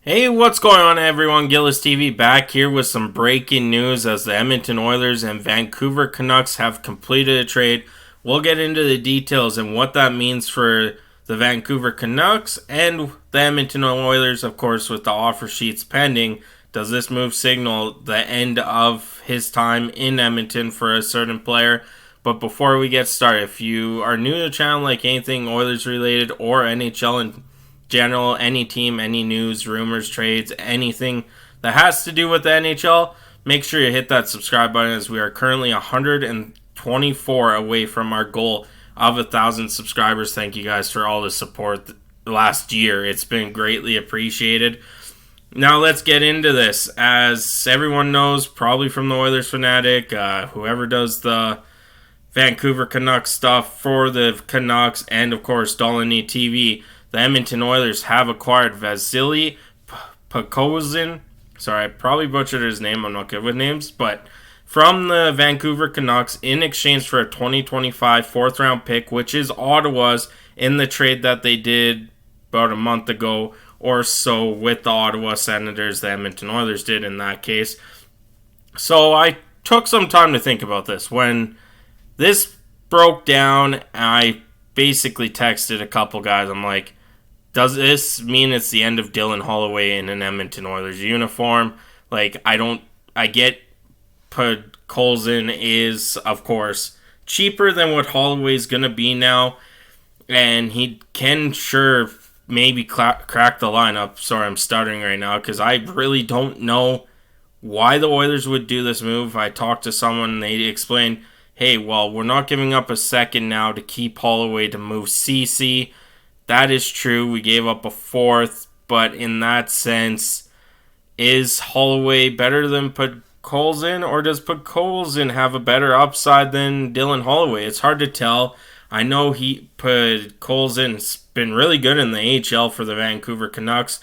Hey, what's going on, everyone? Gillis TV back here with some breaking news as the Edmonton Oilers and Vancouver Canucks have completed a trade. We'll get into the details and what that means for the Vancouver Canucks and the Edmonton Oilers, of course, with the offer sheets pending. Does this move signal the end of his time in Edmonton for a certain player? But before we get started, if you are new to the channel, like anything Oilers related or NHL and general, any team, any news, rumors, trades, anything that has to do with the NHL, make sure you hit that subscribe button as we are currently 124 away from our goal of 1,000 subscribers. Thank you guys for all the support last year. It's been greatly appreciated. Now let's get into this. As everyone knows, probably from the Oilers Fanatic, whoever does the Vancouver Canucks stuff for the Canucks, and of course Dolany TV, the Edmonton Oilers have acquired Vasily Podkolzin. Sorry, I probably butchered his name. I'm not good with names. But from the Vancouver Canucks in exchange for a 2025 fourth-round pick, which is Ottawa's in the trade that they did about a month ago or so with the Ottawa Senators. The Edmonton Oilers did in that case. So I took some time to think about this. When this broke down, I basically texted a couple guys. I'm like, does this mean it's the end of Dylan Holloway in an Edmonton Oilers uniform? Like, I get Podkolzin is, of course, cheaper than what Holloway's going to be now, and he can sure maybe crack the lineup. Sorry, I'm stuttering right now, because I really don't know why the Oilers would do this move. I talked to someone, and they explained, hey, well, we're not giving up a second now to keep Holloway to move CC. That is true. We gave up a fourth, but in that sense, is Holloway better than Podkolzin, or does Podkolzin have a better upside than Dylan Holloway? It's hard to tell. I know Podkolzin's been really good in the AHL for the Vancouver Canucks.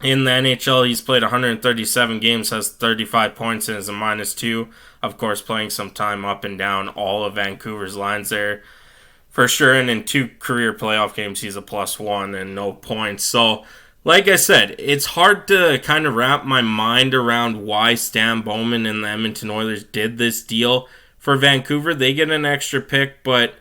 In the NHL, he's played 137 games, has 35 points, and is a -2. Of course, playing some time up and down all of Vancouver's lines there, for sure. And in 2 career playoff games, he's a +1 and no points. So, like I said, it's hard to kind of wrap my mind around why Stan Bowman and the Edmonton Oilers did this deal for Vancouver. They get an extra pick, but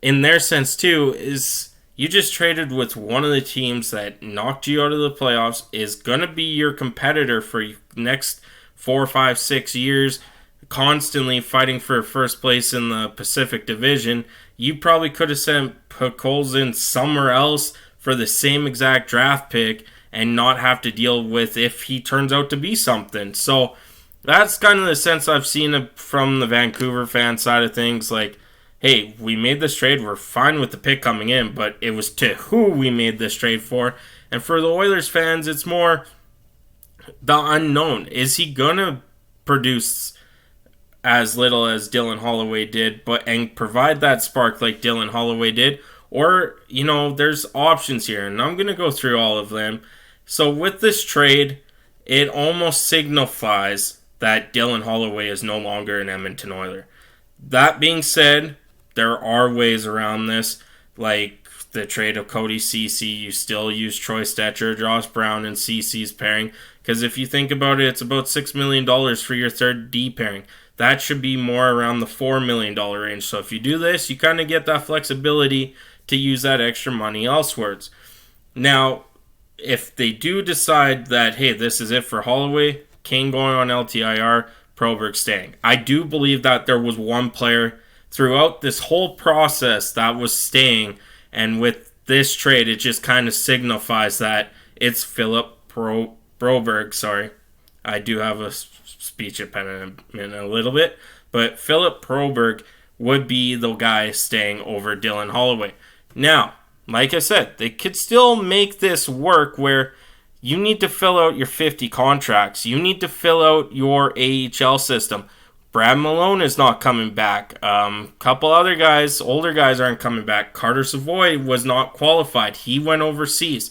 in their sense too, is you just traded with one of the teams that knocked you out of the playoffs, is going to be your competitor for next 4, 5, 6 years, constantly fighting for first place in the Pacific Division. You probably could have sent Podkolzin somewhere else for the same exact draft pick and not have to deal with if he turns out to be something. So that's kind of the sense I've seen from the Vancouver fan side of things. Like, hey, we made this trade, we're fine with the pick coming in, but it was to who we made this trade for. And for the Oilers fans, it's more the unknown. Is he going to produce as little as Dylan Holloway did, and provide that spark like Dylan Holloway did? Or, there's options here, and I'm going to go through all of them. So with this trade, it almost signifies that Dylan Holloway is no longer an Edmonton Oiler. That being said, there are ways around this, like the trade of Cody Ceci. You still use Troy Stetcher, Josh Brown, and Ceci's pairing, because if you think about it, it's about $6 million for your third D pairing. That should be more around the $4 million range. So if you do this, you kind of get that flexibility to use that extra money elsewhere. Now, if they do decide that, hey, this is it for Holloway, Kane going on LTIR, Proberg staying. I do believe that there was one player throughout this whole process that was staying, and with this trade, it just kind of signifies that it's Philip Proberg. Sorry, I do have a speech impediment in a little bit, but Philip Proberg would be the guy staying over Dylan Holloway. Now, like I said, they could still make this work where you need to fill out your 50 contracts. You need to fill out your AHL system. Brad Malone is not coming back. Couple other guys, older guys, aren't coming back. Carter Savoy was not qualified. He went overseas.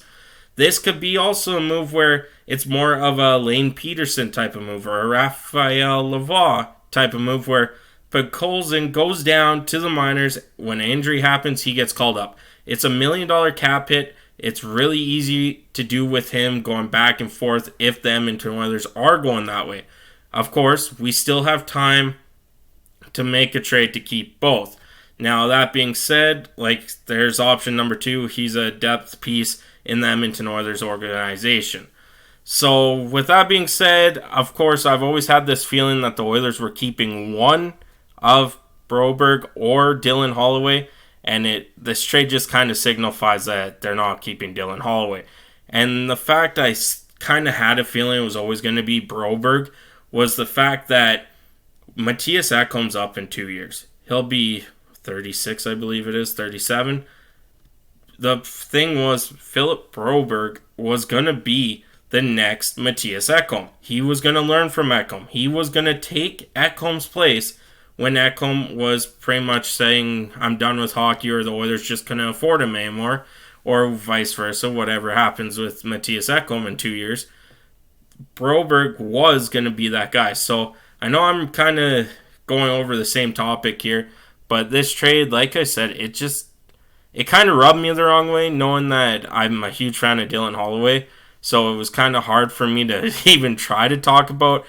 This could be also a move where it's more of a Lane Peterson type of move, or a Raphael Lavoie type of move, where Podkolzin goes down to the minors. When an injury happens, he gets called up. It's $1 million cap hit. It's really easy to do with him going back and forth if the Edmonton Oilers are going that way. Of course, we still have time to make a trade to keep both. Now, that being said, like, there's option number 2. He's a depth piece in the Edmonton Oilers organization. So, with that being said, of course, I've always had this feeling that the Oilers were keeping one of Broberg or Dylan Holloway, and this trade just kind of signifies that they're not keeping Dylan Holloway. And the fact I kind of had a feeling it was always going to be Broberg was the fact that Matthias Ekholm's up in 2 years. He'll be 36, I believe it is, 37. The thing was, Philip Broberg was going to be the next Matthias Ekholm. He was going to learn from Ekholm. He was going to take Ekholm's place when Ekholm was pretty much saying, I'm done with hockey, or the Oilers just couldn't afford him anymore, or vice versa, whatever happens with Matthias Ekholm in 2 years. Broberg was going to be that guy. So I know I'm kind of going over the same topic here, but this trade, like I said, it kind of rubbed me the wrong way, knowing that I'm a huge fan of Dylan Holloway. So it was kind of hard for me to even try to talk about,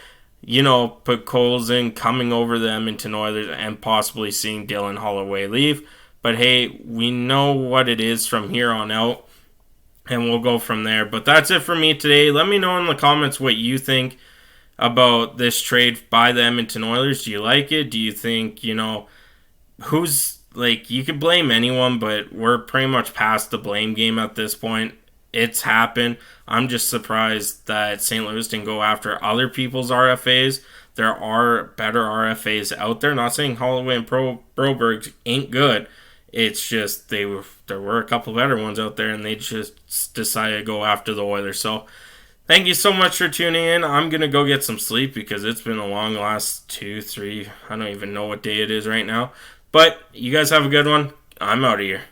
Podkolzin coming over the Edmonton Oilers and possibly seeing Dylan Holloway leave. But hey, we know what it is from here on out, and we'll go from there. But that's it for me today. Let me know in the comments what you think about this trade by the Edmonton Oilers. Do you like it? Do you think, who's, you could blame anyone, but we're pretty much past the blame game at this point. It's happened. I'm just surprised that St. Louis didn't go after other people's RFAs. There are better RFAs out there. Not saying Holloway and Broberg ain't good. It's just there were a couple better ones out there, and they just decided to go after the Oilers. So thank you so much for tuning in. I'm going to go get some sleep because it's been a long last 2, 3, I don't even know what day it is right now. But you guys have a good one. I'm out of here.